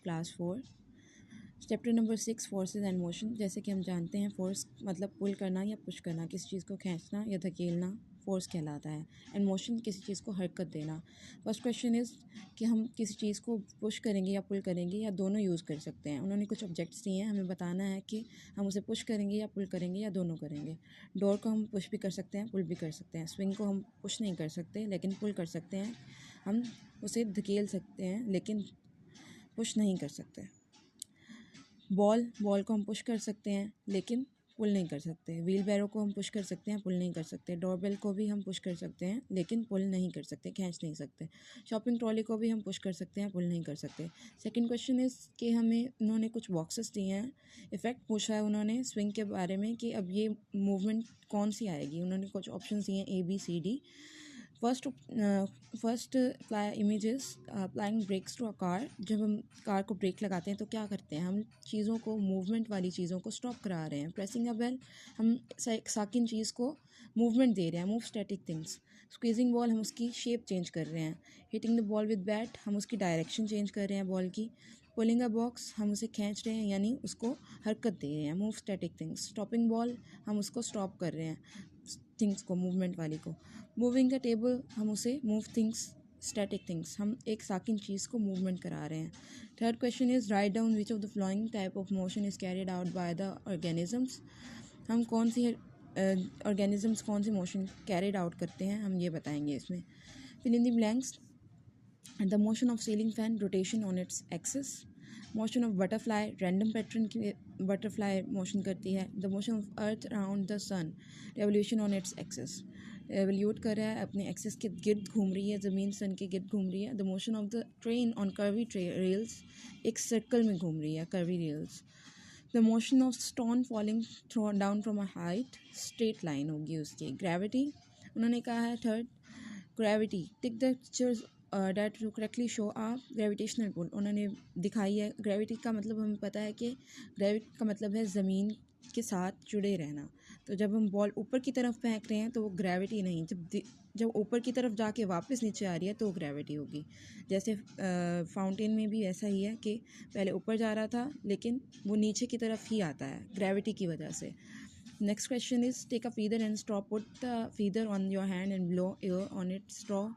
Class 4 chapter number 6 forces and motion. जैसे कि हम जानते हैं फोर्स मतलब पुल करना या पुश करना, किसी चीज़ को खींचना या धकेलना फोर्स कहलाता है, एंड मोशन किसी चीज़ को हरकत देना। फर्स्ट क्वेश्चन इज़ कि हम किसी चीज़ को पुश करेंगे या पुल करेंगे या दोनों यूज़ कर सकते हैं। उन्होंने कुछ ऑब्जेक्ट्स दिए हैं, हमें बताना है कि हम उसे पुश करेंगे या पुल करेंगे या दोनों करेंगे। डोर को हम पुश भी कर सकते हैं, पुल भी कर सकते हैं। स्विंग को हम पुश नहीं कर सकते लेकिन पुल कर सकते हैं, हम उसे धकेल सकते हैं लेकिन पुश नहीं कर सकते। बॉल को हम पुश कर सकते हैं लेकिन पुल नहीं कर सकते। व्हील बैरो को हम पुश कर सकते हैं, पुल नहीं कर सकते। डोरबेल को भी हम पुश कर सकते हैं लेकिन पुल नहीं कर सकते, खींच नहीं सकते। शॉपिंग ट्रॉली को भी हम पुश कर सकते हैं, पुल नहीं कर सकते। सेकंड क्वेश्चन इज़ कि हमें उन्होंने कुछ बॉक्सेस दिए हैं, इफ़ेक्ट पूछा है उन्होंने स्विंग के बारे में कि अब ये मूवमेंट कौन सी आएगी। उन्होंने कुछ ऑप्शन दिए हैं ABCD। First images applying brakes to a car. जब हम कार को ब्रेक लगाते हैं तो क्या करते हैं, हम चीज़ों को मूवमेंट वाली चीज़ों को स्टॉप करा रहे हैं। प्रेसिंग अ बेल, हम साकिन चीज़ को मूवमेंट दे रहे हैं, move static things. Squeezing ball, हम उसकी शेप चेंज कर रहे हैं। Hitting the ball with bat, हम उसकी डायरेक्शन चेंज कर रहे हैं बॉल की। पुलिंग अ बॉक्स, हम उसे खींच रहे हैं यानी उसको हरकत दे रहे हैं, move static things. Stopping ball, हम उसको स्टॉप कर रहे हैं थिंग्स को, मूवमेंट वाली को। मूविंग अ टेबल, हम उसे मूव थिंग्स स्टैटिक थिंग्स, हम एक साकिन चीज़ को मूवमेंट करा रहे हैं। Third question is write down which of the following type of motion is carried out by the organisms. हम कौन सी ऑर्गेनिजम्स कौन सी मोशन कैरिड आउट करते हैं, हम ये बताएंगे इसमें। Fill in the blanks. The motion of ceiling fan, rotation on its axis. Motion of butterfly, random pattern की बटरफ्लाई मोशन करती है। The motion of earth around the sun, revolution on its axis, revolute कर रहा है, अपने axis के गिर्द घूम रही है, ज़मीन सन के गिर्द घूम रही है। The motion of the train on curvy rails, एक सर्कल में घूम रही है, curvy rails. The motion of stone falling down from a height, straight line होगी उसकी। ग्रेविटी, उन्होंने कहा है third gravity, tick the pictures that to correctly show a gravitational pull. उन्होंने दिखाई है, ग्रेविटी का मतलब हमें पता है कि ग्रेविटी का मतलब है ज़मीन के साथ जुड़े रहना। तो जब हम बॉल ऊपर की तरफ फेंक रहे हैं तो वो ग्रेविटी नहीं, जब ऊपर की तरफ जाके वापस नीचे आ रही है तो वो ग्रेविटी होगी। जैसे फाउंटेन में भी ऐसा ही है कि पहले ऊपर जा रहा था लेकिन वो नीचे की तरफ ही आता है ग्रेविटी की वजह से। Next question is take a feather and straw, put the feather on your hand and blow air on it, straw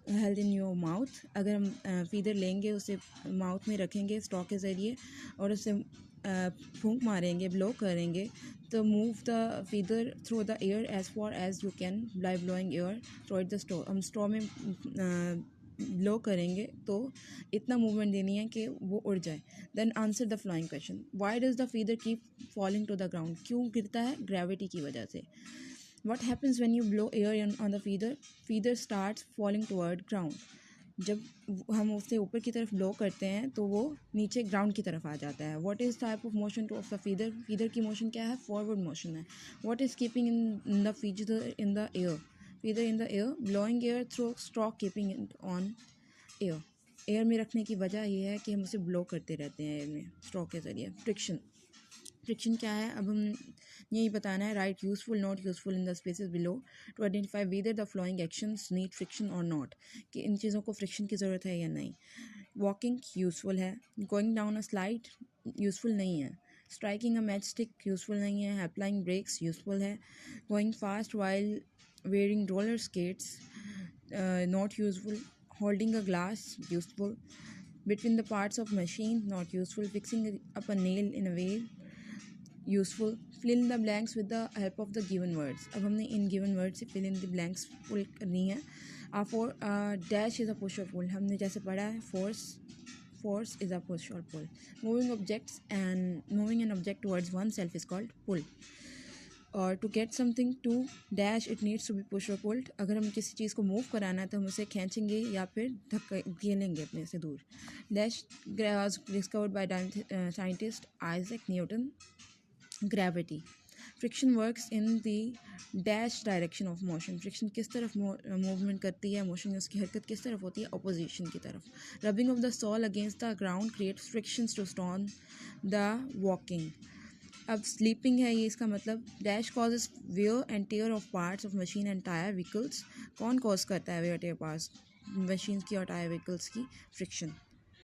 held in your mouth. अगर हम फीदर लेंगे, उसे माउथ में रखेंगे स्ट्रॉ के ज़रिए और उसे फूंक मारेंगे, ब्लो करेंगे, तो move the feather through the air as far as you can by blowing air through it the straw. हम स्ट्रॉ में ब्लो करेंगे तो इतना मूवमेंट देनी है कि वो उड़ जाए। Then answer the following question, why does the feather keep falling to the ground. क्यों गिरता है, ग्रेविटी की वजह से। What happens when you blow air on the feeder? Feeder starts falling toward ground. जब हम उसे ऊपर की तरफ ब्लो करते हैं तो वो नीचे ग्राउंड की तरफ आ जाता है। What is type of motion of the feeder? Feeder की मोशन क्या है, फॉरवर्ड मोशन है। What is keeping in the feeder in the air? Feeder in the air, blowing air through straw, keeping it on air. Air में रखने की वजह ये है कि हम उसे ब्लो करते रहते हैं एयर में स्ट्रॉ के ज़रिए। फ्रिक्शन क्या है, अब हम यही बताना है। Write useful, not useful in the spaces below to identify whether the following actions need friction और नॉट, कि इन चीज़ों को फ्रिक्शन की ज़रूरत है या नहीं। वॉकिंग यूज़फुल है, गोइंग डाउन अ स्लाइड यूज़फुल नहीं है, striking a match stick useful नहीं है, अप्लाइंग ब्रेक्स यूज़फुल है, going fast while wearing roller skates not useful, holding a glass useful, between the parts of machine not useful, fixing up a nail in a way useful, fill in the blanks with the help of the given words। अब हमने इन given words से fill in the blanks पुल करनी है। for dash is a push or pull, हमने जैसे पढ़ा है force is a push or pull। moving an object towards oneself is called pull। और to get something to dash it needs to be push और pulled. अगर हम किसी चीज़ को मूव कराना है तो हम उसे खींचेंगे या फिर धकेलेंगे अपने से दूर। Dash was discovered by scientist Isaac Newton. Gravity, friction works in the dash direction of motion, friction किस तरफ मूवमेंट करती है, मोशन उसकी हरकत किस तरफ होती है, अपोजिशन की तरफ। Rubbing of the sole against the ground creates frictions to stop the walking. अब स्लीपिंग है ये, इसका मतलब dash causes wear and tear of parts of machine and tyre vehicles. कौन कॉज करता है वेयर टेयर पार्ट्स मशीन की और टायर व्हीकल्स की, फ्रिक्शन।